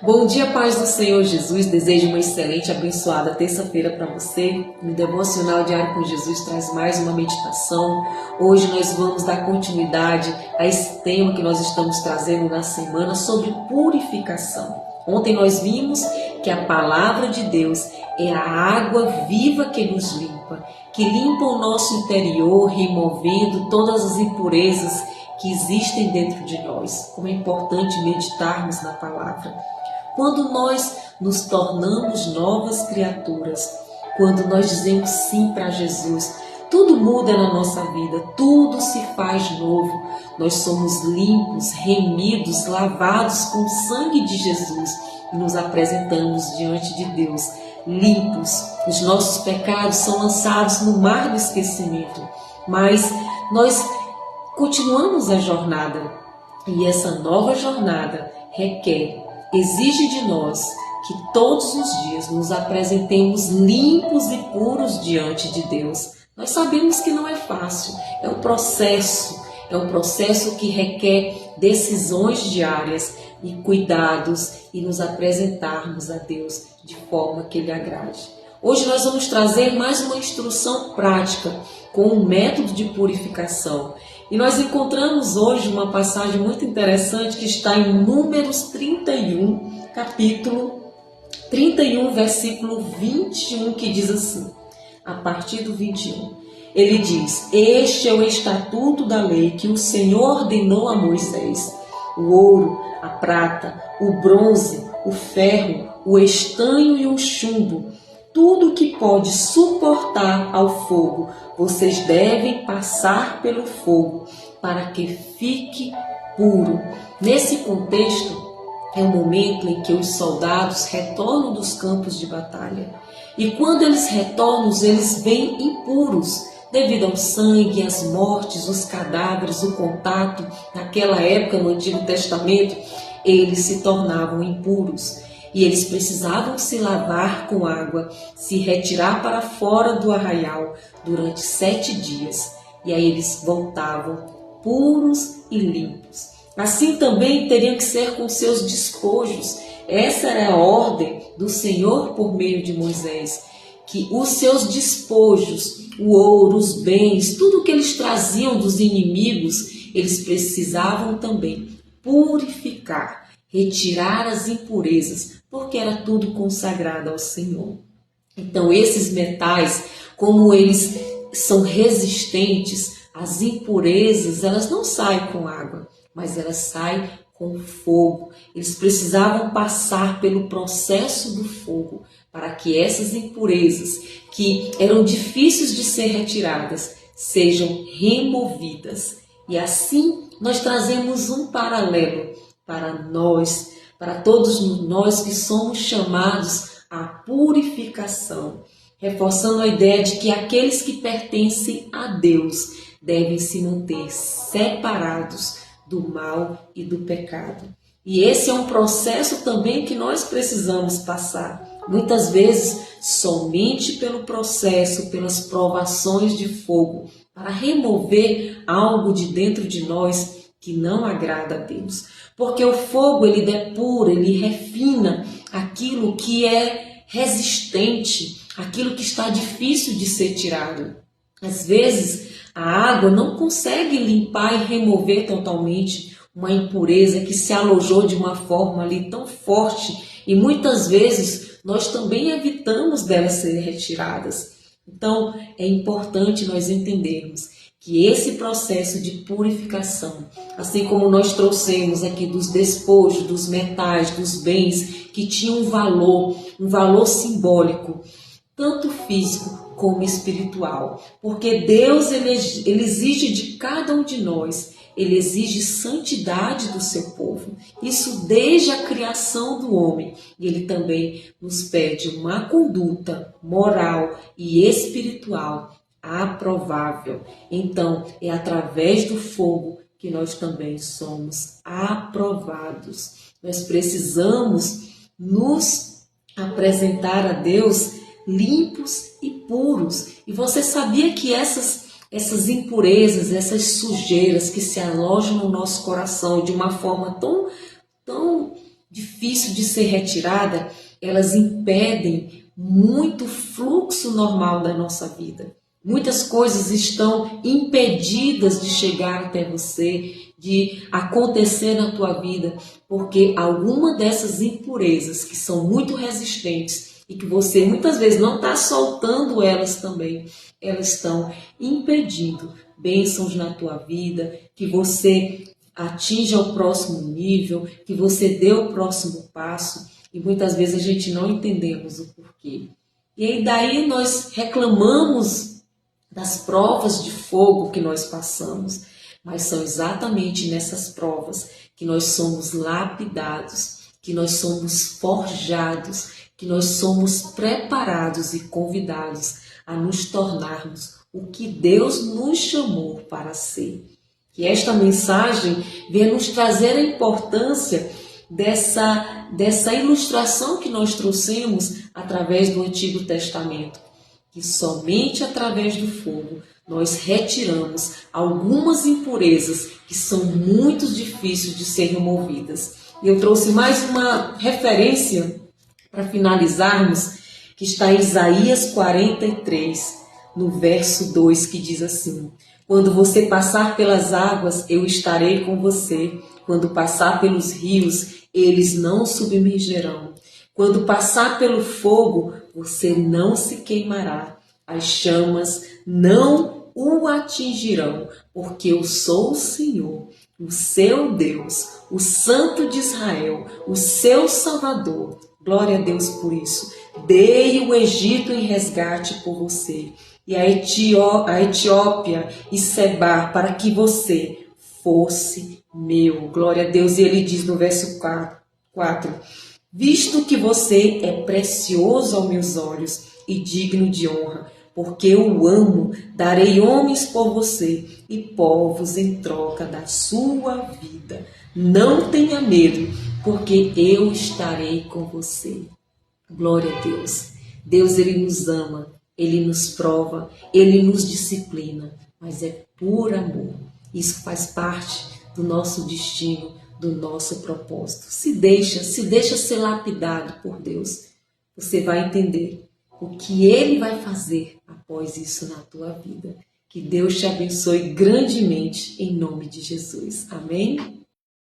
Bom dia, paz do Senhor Jesus. Desejo uma excelente, abençoada terça-feira para você. No Devocional Diário com Jesus traz mais uma meditação. Hoje nós vamos dar continuidade a esse tema que nós estamos trazendo na semana sobre purificação. Ontem nós vimos que a palavra de Deus é a água viva que nos limpa, que limpa o nosso interior, removendo todas as impurezas que existem dentro de nós. Como é importante meditarmos na palavra. Quando nós nos tornamos novas criaturas, quando nós dizemos sim para Jesus, tudo muda na nossa vida, tudo se faz novo. Nós somos limpos, remidos, lavados com o sangue de Jesus e nos apresentamos diante de Deus limpos. Os nossos pecados são lançados no mar do esquecimento, mas nós continuamos a jornada e essa nova jornada exige de nós que todos os dias nos apresentemos limpos e puros diante de Deus. Nós sabemos que não é fácil, é um processo que requer decisões diárias e cuidados e nos apresentarmos a Deus de forma que Ele agrade. Hoje nós vamos trazer mais uma instrução prática com um método de purificação. E nós encontramos hoje uma passagem muito interessante que está em Números 31, capítulo 31, versículo 21, que diz assim, a partir do 21. Ele diz: "Este é o estatuto da lei que o Senhor ordenou a Moisés. O ouro, a prata, o bronze, o ferro, o estanho e o chumbo, tudo que pode suportar ao fogo, vocês devem passar pelo fogo, para que fique puro." Nesse contexto, é o momento em que os soldados retornam dos campos de batalha. E quando eles retornam, eles vêm impuros, devido ao sangue, às mortes, os cadáveres, o contato. Naquela época, no Antigo Testamento, eles se tornavam impuros. E eles precisavam se lavar com água, se retirar para fora do arraial durante 7 dias. E aí eles voltavam puros e limpos. Assim também teriam que ser com seus despojos. Essa era a ordem do Senhor por meio de Moisés, que os seus despojos, o ouro, os bens, tudo que eles traziam dos inimigos, eles precisavam também purificar, retirar as impurezas, porque era tudo consagrado ao Senhor. Então esses metais, como eles são resistentes às impurezas, elas não saem com água, mas elas saem com fogo. Eles precisavam passar pelo processo do fogo para que essas impurezas, que eram difíceis de ser retiradas, sejam removidas. E assim nós trazemos um paralelo para nós, para todos nós que somos chamados à purificação, reforçando a ideia de que aqueles que pertencem a Deus devem se manter separados do mal e do pecado. E esse é um processo também que nós precisamos passar. Muitas vezes, somente pelo processo, pelas provações de fogo, para remover algo de dentro de nós que não agrada a Deus. Porque o fogo, ele depura, ele refina aquilo que é resistente, aquilo que está difícil de ser tirado. Às vezes, a água não consegue limpar e remover totalmente uma impureza que se alojou de uma forma ali tão forte, e muitas vezes nós também evitamos delas serem retiradas. Então, é importante nós entendermos que esse processo de purificação, assim como nós trouxemos aqui dos despojos, dos metais, dos bens que tinham um valor simbólico, tanto físico como espiritual, porque Deus ele exige de cada um de nós, ele exige santidade do seu povo, isso desde a criação do homem, e ele também nos pede uma conduta moral e espiritual aprovável. Então, é através do fogo que nós também somos aprovados. Nós precisamos nos apresentar a Deus limpos e puros. E você sabia que essas impurezas, essas sujeiras que se alojam no nosso coração de uma forma tão difícil de ser retirada, elas impedem muito fluxo normal da nossa vida. Muitas coisas estão impedidas de chegar até você, de acontecer na tua vida, porque alguma dessas impurezas que são muito resistentes e que você muitas vezes não está soltando elas também, elas estão impedindo bênçãos na tua vida, que você atinja o próximo nível, que você dê o próximo passo, e muitas vezes a gente não entendemos o porquê. E aí daí nós reclamamos das provas de fogo que nós passamos, mas são exatamente nessas provas que nós somos lapidados, que nós somos forjados, que nós somos preparados e convidados a nos tornarmos o que Deus nos chamou para ser. Que esta mensagem venha nos trazer a importância dessa ilustração que nós trouxemos através do Antigo Testamento. Que somente através do fogo nós retiramos algumas impurezas que são muito difíceis de ser removidas. E eu trouxe mais uma referência para finalizarmos, que está em Isaías 43, no verso 2, que diz assim: quando você passar pelas águas, eu estarei com você. Quando passar pelos rios, eles não submergerão. Quando passar pelo fogo, você não se queimará. As chamas não o atingirão, porque eu sou o Senhor, o seu Deus, o Santo de Israel, o seu Salvador. Glória a Deus por isso. Dei o Egito em resgate por você, e a Etiópia e Seba, para que você fosse meu. Glória a Deus. E ele diz no verso 4: visto que você é precioso aos meus olhos e digno de honra, porque eu o amo, darei homens por você e povos em troca da sua vida. Não tenha medo, porque eu estarei com você. Glória a Deus. Deus, Ele nos ama, Ele nos prova, Ele nos disciplina, mas é por amor. Isso faz parte do nosso destino, do nosso propósito. Se deixa ser lapidado por Deus. Você vai entender o que Ele vai fazer após isso na tua vida. Que Deus te abençoe grandemente em nome de Jesus. Amém?